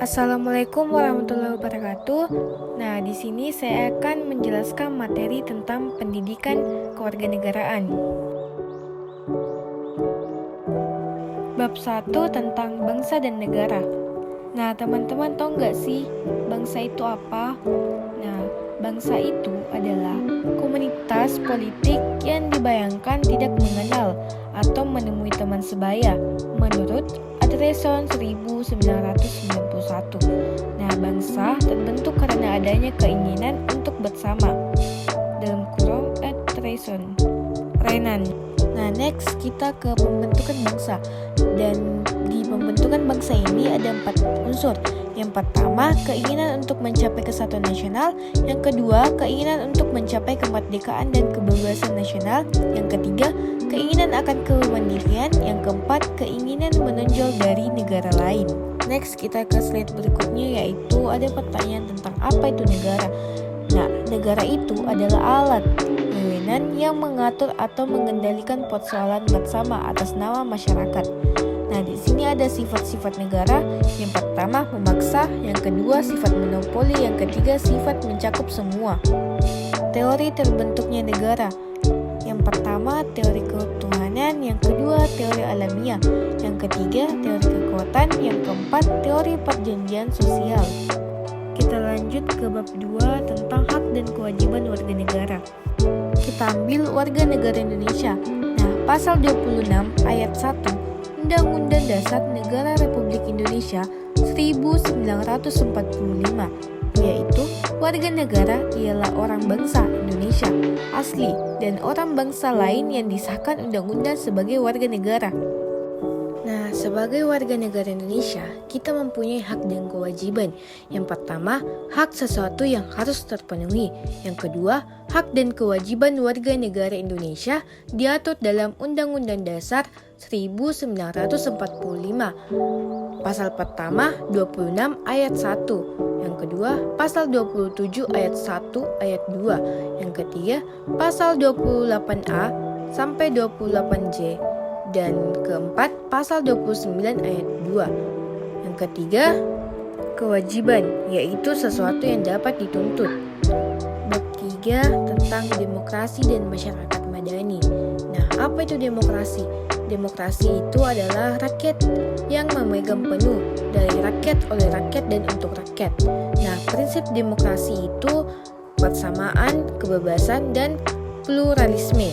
Assalamualaikum warahmatullahi wabarakatuh. Nah, di sini saya akan menjelaskan materi tentang pendidikan kewarganegaraan. Bab 1 tentang bangsa dan negara. Nah, teman-teman tahu nggak sih bangsa itu apa? Nah, bangsa itu adalah komunitas politik yang dibayangkan tidak mengenal atau menemui teman sebaya menurut Andreson 1991. Nah, bangsa terbentuk karena adanya keinginan untuk bersama. Dalam kurung Andreson Renan. Nah, next kita ke pembentukan bangsa. Dan di pembentukan bangsa ini ada 4 unsur. Yang pertama, keinginan untuk mencapai kesatuan nasional. Yang kedua, keinginan untuk mencapai kemerdekaan dan kebebasan nasional. Yang ketiga, keinginan akan kemandirian. Yang keempat, keinginan menonjol dari negara lain. Next, kita ke slide berikutnya, yaitu ada pertanyaan tentang apa itu negara. Nah, negara itu adalah alat wewenang yang mengatur atau mengendalikan persoalan bersama atas nama masyarakat. Nah, di sini ada sifat-sifat negara. Yang pertama, memaksa. Yang kedua, sifat monopoli. Yang ketiga, sifat mencakup semua. Teori terbentuknya negara. Yang pertama, teori ketuhanan. Yang kedua, teori alamiah. Yang ketiga, teori kekuatan. Yang keempat, teori perjanjian sosial. Kita lanjut ke bab 2 tentang hak dan kewajiban warga negara. Kita ambil warga negara Indonesia. Nah, pasal 26 ayat 1 Undang-Undang Dasar Negara Republik Indonesia 1945, yaitu warga negara ialah orang bangsa Indonesia asli dan orang bangsa lain yang disahkan undang-undang sebagai warga negara. Nah, sebagai warga negara Indonesia, kita mempunyai hak dan kewajiban. Yang pertama, hak sesuatu yang harus terpenuhi. Yang kedua, hak dan kewajiban warga negara Indonesia diatur dalam Undang-Undang Dasar 1945. Pasal pertama 26 ayat 1. Yang kedua, pasal 27 ayat 1 ayat 2. Yang ketiga, pasal 28A sampai 28J. Dan keempat, pasal 29 ayat 2. Yang ketiga, kewajiban, yaitu sesuatu yang dapat dituntut. Bab 3 tentang demokrasi dan masyarakat madani. Nah, apa itu demokrasi? Demokrasi itu adalah rakyat yang memegang penuh, dari rakyat, oleh rakyat, dan untuk rakyat. Nah, prinsip demokrasi itu persamaan, kebebasan, dan pluralisme.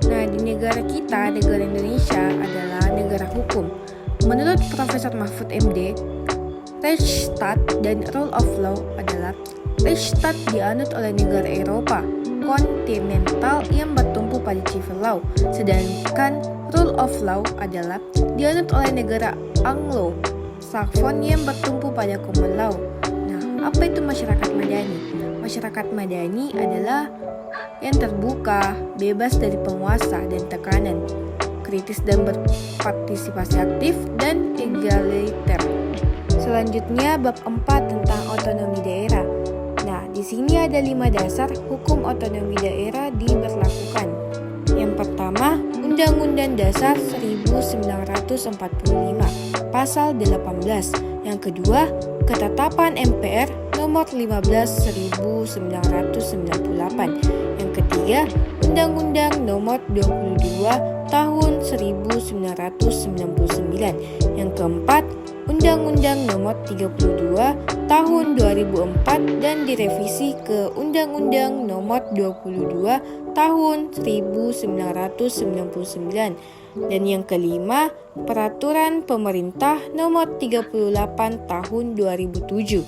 Nah, di negara kita, negara Indonesia adalah negara hukum. Menurut Profesor Mahfud MD, Rechtsstaat dan Rule of Law adalah Rechtsstaat dianut oleh negara Eropa kontinental yang bertumpu pada civil law, sedangkan Rule of Law adalah dianut oleh negara Anglo-Saxon yang bertumpu pada common law. Nah, apa itu masyarakat madani? Masyarakat madani adalah yang terbuka, bebas dari penguasa dan tekanan, kritis dan berpartisipasi aktif, dan egaliter. Selanjutnya bab 4 tentang otonomi daerah. Nah, di sini ada 5 dasar hukum otonomi daerah diberlakukan. Yang pertama, Undang-Undang Dasar 1945, pasal 18. Yang kedua, Ketetapan MPR nomor 15 1998. Yang ketiga, Undang-Undang nomor 22 tahun 1999. Yang keempat, Undang-Undang nomor 32 tahun 2004 dan direvisi ke Undang-Undang nomor 22 tahun 1999. Dan yang kelima, Peraturan Pemerintah nomor 38 tahun 2007.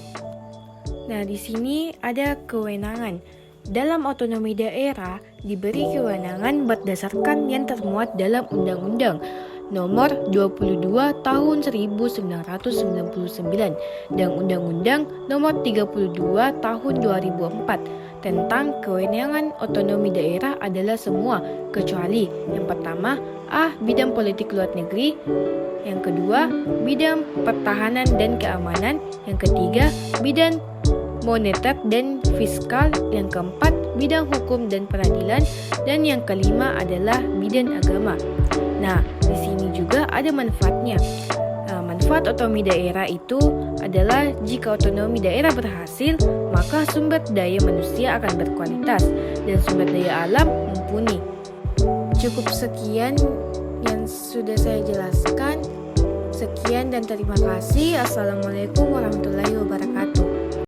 Nah, di sini ada kewenangan. Dalam otonomi daerah diberi kewenangan berdasarkan yang termuat dalam Undang-Undang nomor 22 tahun 1999 dan Undang-Undang nomor 32 tahun 2004 tentang kewenangan otonomi daerah adalah semua kecuali yang pertama, bidang politik luar negeri, yang kedua, bidang pertahanan dan keamanan, yang ketiga, bidang moneter dan fiskal, yang keempat, bidang hukum dan peradilan, dan yang kelima adalah bidang agama. Nah, di sini juga ada manfaatnya. Sifat otonomi daerah itu adalah jika otonomi daerah berhasil, maka sumber daya manusia akan berkualitas dan sumber daya alam mumpuni. Cukup sekian yang sudah saya jelaskan. Sekian dan terima kasih. Assalamualaikum warahmatullahi wabarakatuh.